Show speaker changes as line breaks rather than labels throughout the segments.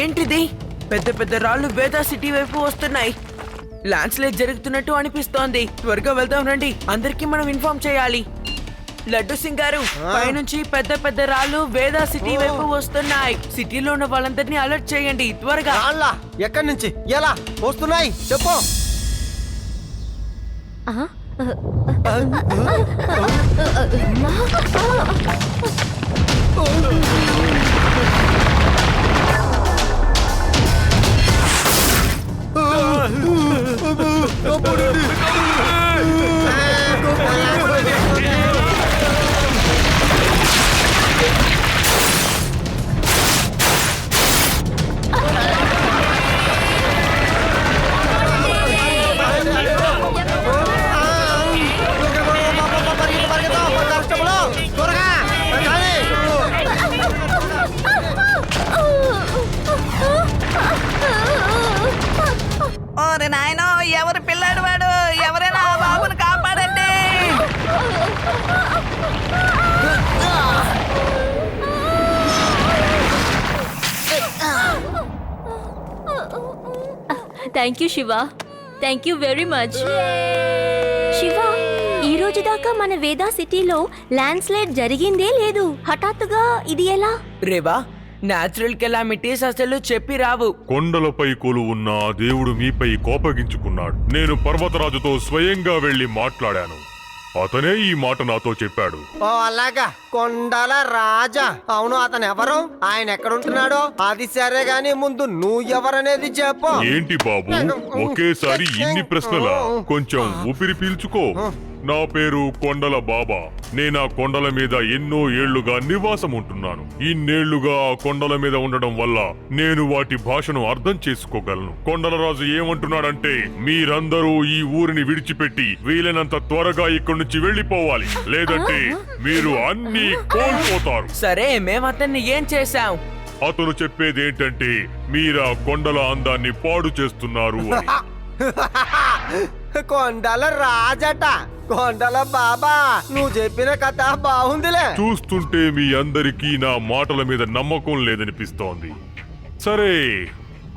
ఏంటిది? పెద్ద పెద్ద రాళ్ళు వేదా సిటీ వైపు వస్తున్నాయి. ల్యాండ్ స్లైడ్ జరుగుతున్నట్టు అనిపిస్తోంది. త్వరగా వెళ్దాం రండి, అందరికీ మనం ఇన్ఫార్మ్ చేయాలి. లడ్డు సింగ్ గారు, పైనుంచి పెద్ద పెద్ద రాళ్ళు వేదా సిటీ వైపు వస్తున్నాయి. సిటీలో ఉన్న వాళ్ళందరినీ అలర్ట్ చేయండి త్వరగా.
ఎక్కడి నుంచి ఎలా వస్తున్నాయి చెప్పు.
నాయనో, ఎవరు పిల్లాడు వాడు? ఎవరైనా ఆ బాబుని కాపాడండి.
Thank you Shiva, thank you very much. Shiva, ఈ రోజు దాకా మన వేదా సిటీలో ల్యాండ్ స్లైడ్ జరిగిందే లేదు. హఠాత్తుగా ఇది ఎలా?
రేవా, నేచురల్ కెలామిటీస్ అసలు చెప్పి రావు.
కొండలపై కొలువున్న ఆ దేవుడు మీపై కోపగించుకున్నాడు. నేను పర్వతరాజుతో స్వయంగా వెళ్లి మాట్లాడాను. అతనే ఈ మాట నాతో చెప్పాడు.
ఓ అలాగా, కొండల రాజా. అవును, అతను ఎవరు? ఆయన ఎక్కడుంటున్నాడో అది సరే గాని ముందు నువ్వు ఎవరనేది చెప్పు.
ఏంటి బాబు ఒకేసారి ఇన్ని ప్రశ్నలా? కొంచెం ఊపిరి పీల్చుకో. నా పేరు కొండల బాబా. నేనా కొండల మీద ఎన్నో ఏళ్లుగా నివాసం ఉంటున్నాను. ఇన్నేళ్లుగా ఆ కొండల మీద ఉండడం వల్ల నేను వాటి భాషను అర్థం చేసుకోగలను. కొండలరాజు ఏమంటున్నాడంటే, మీరందరూ ఈ ఊరిని విడిచిపెట్టి వీలైనంత త్వరగా ఇక్కడి నుంచి వెళ్లిపోవాలి, లేదంటే మీరు అన్ని కోల్పోతారు.
సరే, మేము అతన్ని ఏం చేశాం?
అతను చెప్పేదేంటంటే, మీరా కొండల అందాన్ని పాడు చేస్తున్నారు అని.
కొండల రాజట, కొండల బాబా. నువ్వు చెప్పిన కథ బాగుందిలే.
చూస్తుంటే మీ అందరికీ నా మాటల మీద నమ్మకం లేదనిపిస్తోంది. సరే,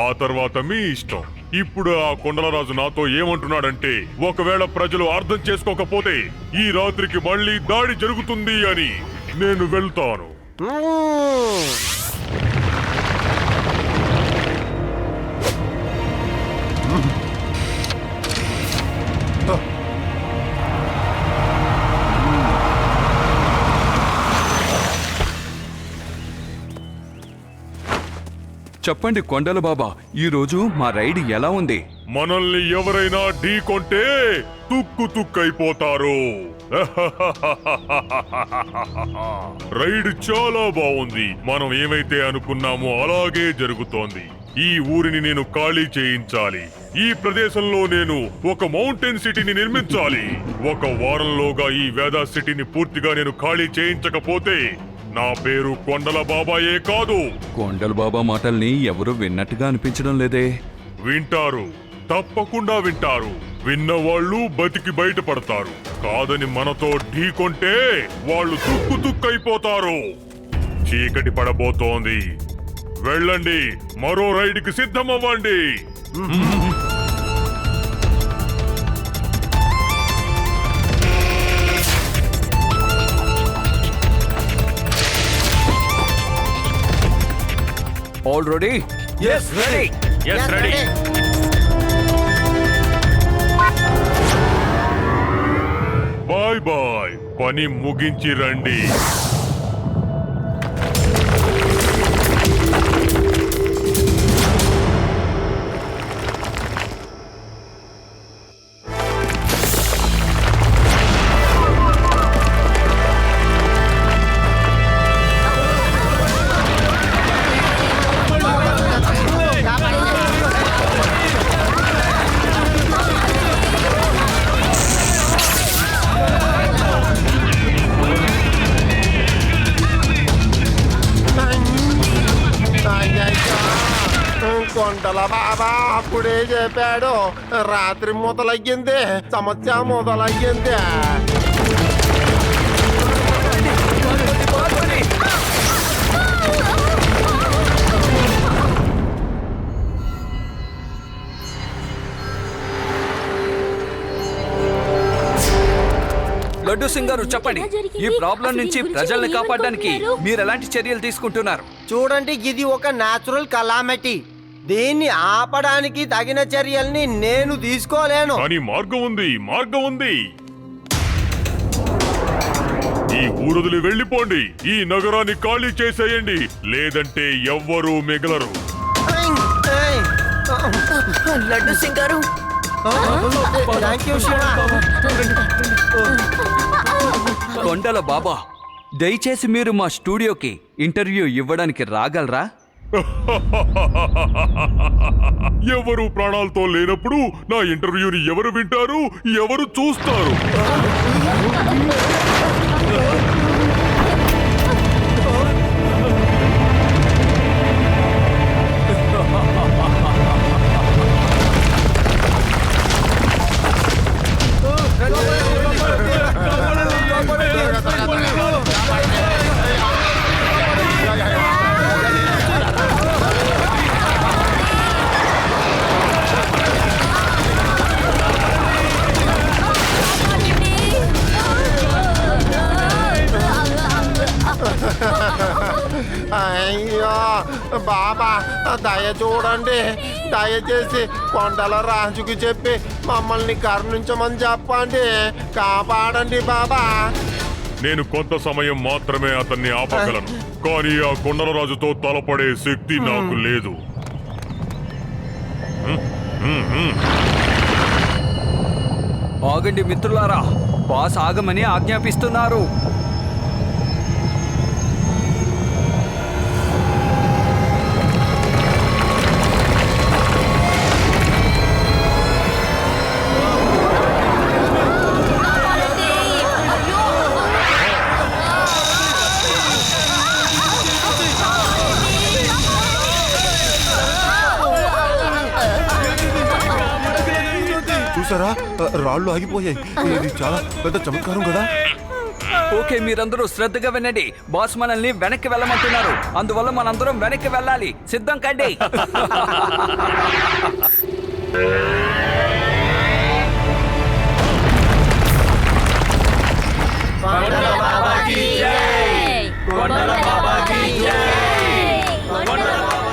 ఆ తర్వాత మీ ఇష్టం. ఇప్పుడు ఆ కొండలరాజు నాతో ఏమంటున్నాడంటే, ఒకవేళ ప్రజలు అర్థం చేసుకోకపోతే ఈ రాత్రికి మళ్ళీ దాడి జరుగుతుంది అని. నేను వెళ్తాను.
చెప్పండి కొండల బాబా, ఈ రోజు మా రైడ్ ఎలా ఉంది?
మనల్ని ఎవరైనా ఢీకొంటే తుక్కు తుక్కైపోతారు. రైడ్ చాలా బాగుంది. మనం ఏమైతే అనుకున్నామో అలాగే జరుగుతోంది. ఈ ఊరిని నేను ఖాళీ చేయించాలి. ఈ ప్రదేశంలో నేను ఒక మౌంటైన్ సిటీని నిర్మించాలి. ఒక వారంలోగా ఈ వేదా సిటీని పూర్తిగా నేను ఖాళీ చేయించకపోతే నా పేరు కొండల బాబాయే కాదు.
కొండల బాబా మాటల్ని ఎవరు విన్నట్టుగా అనిపించడం లేదే.
వింటారు, తప్పకుండా వింటారు. విన్నవాళ్ళు బతికి బయటపడతారు. కాదని మనతో ఢీకొంటే వాళ్ళు తుక్కు తుక్కైపోతారు. చీకటి పడబోతోంది. వెళ్ళండి, మరో రైడ్కి సిద్ధమవ్వండి.
All ready?
Yes, ready.
Yes, ready. Bye bye. పని ముగించి రండి.
కొండల బాబా అప్పుడే చెప్పాడు, రాత్రి మొదలయ్యింది, సమస్య మొదలయ్యింది.
లడ్డు సింగ్ గారు చెప్పండి,
ఎలా జరిగింది?
ఈ ప్రాబ్లం
అసలు
నుంచి
దీని గురించి
ప్రజల్ని
మీరు
కాపాడడానికి
ఏమనుకుంటున్నారు?
మీరు ఎలాంటి చర్యలు తీసుకుంటున్నారు?
చూడండి, ఇది ఒక న్యాచురల్ కలామిటీ. దీన్ని ఆపడానికి తగిన చర్యల్ని నేను తీసుకోలేను.
కానీ మార్గం ఉంది, మార్గం ఉంది. ఈ ఊరొదిలి వెళ్ళిపోండి. ఈ నగరాన్ని ఖాళీ చేసేయండి, లేదంటే ఎవ్వరూ మిగలరు.
లడ్డు సింగ్ గారు,
థ్యాంక్ యూ శివ.
కొండల బాబా, దయచేసి మీరు మా స్టూడియోకి ఇంటర్వ్యూ ఇవ్వడానికి రాగలరా?
ఎవరు ప్రాణాలతో లేనప్పుడు నా ఇంటర్వ్యూని ఎవరు వింటారు, ఎవరు చూస్తారు?
అయ్యో బాబా, దయ చూడండి. దయచేసి కొండల రాజుకి చెప్పి మమ్మల్ని కరుణించమని చెప్పండి. కాపాడండి బాబా.
నేను కొంత సమయం మాత్రమే అతన్ని ఆపగలను, కానీ ఆ కొండల రాజుతో తలపడే శక్తి నాకు లేదు.
ఆగండి మిత్రులారా, బాస్ ఆగమని ఆజ్ఞాపిస్తున్నారు.
చూసారా, రాళ్ళు ఆగిపోయాయి. ఇది చాలా పెద్ద చమత్కారం కదా.
ఓకే, మీరందరూ శ్రద్ధగా వినండి. బాస్ మనల్ని వెనక్కి వెళ్ళమంటున్నారు, అందువల్ల మనందరం వెనక్కి వెళ్ళాలి. సిద్ధం కండి.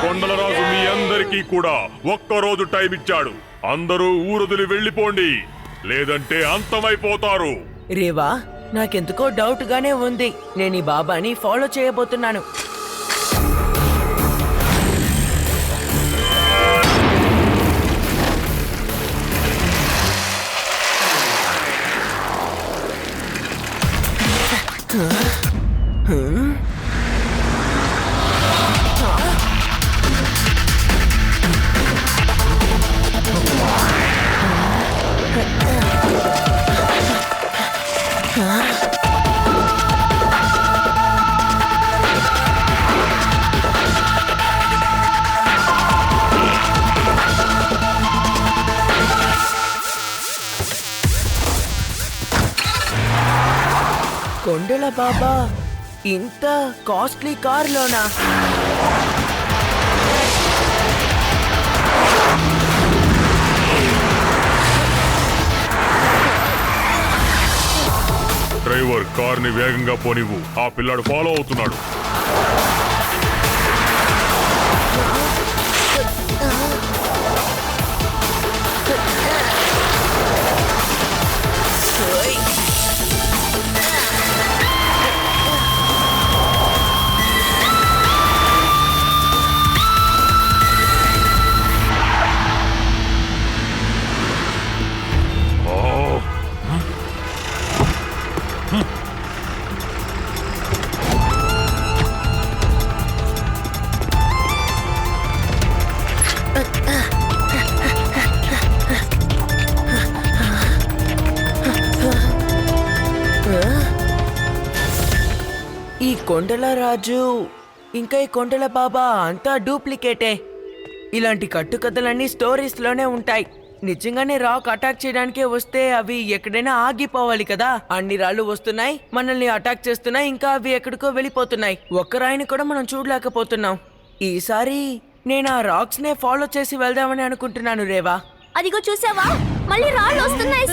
కొండలరాజు మీ అందరికీ కూడా ఒక్కరోజు టైం ఇచ్చాడు. అందరూ ఊరొదిలి వెళ్ళిపోండి, లేదంటే అంతమైపోతారు.
రేవా, నాకెందుకో డౌట్ గానే ఉంది. నేను ఈ బాబాని ఫాలో చేయబోతున్నాను. కొండల బాబా ఇంత కాస్ట్లీ కార్లోనా?
డ్రైవర్, కార్ని వేగంగా పోనివ్వు. ఆ పిల్లాడు ఫాలో అవుతున్నాడు.
ఈ కొండల రాజు ఇంకా ఈ కొండల బాబా అంతా డూప్లికేటే. ఇలాంటి కట్టుకథలన్నీ స్టోరీస్ లోనే ఉంటాయి. నిజంగానే రాక్ అటాక్ చేయడానికే వస్తే అవి ఎక్కడైనా ఆగిపోవాలి కదా. అన్ని రాళ్ళు వస్తున్నాయి, మనల్ని అటాక్ చేస్తున్నాయి, ఇంకా అవి ఎక్కడికో వెళ్ళిపోతున్నాయి. ఒక్క రాయిని కూడా మనం చూడలేకపోతున్నాం. ఈసారి నేను ఆ రాక్స్ నే ఫాలో చేసి వెళ్దామని అనుకుంటున్నాను రేవా.
అదిగో చూసావా, మళ్ళీ రాళ్ళు వస్తున్నాయి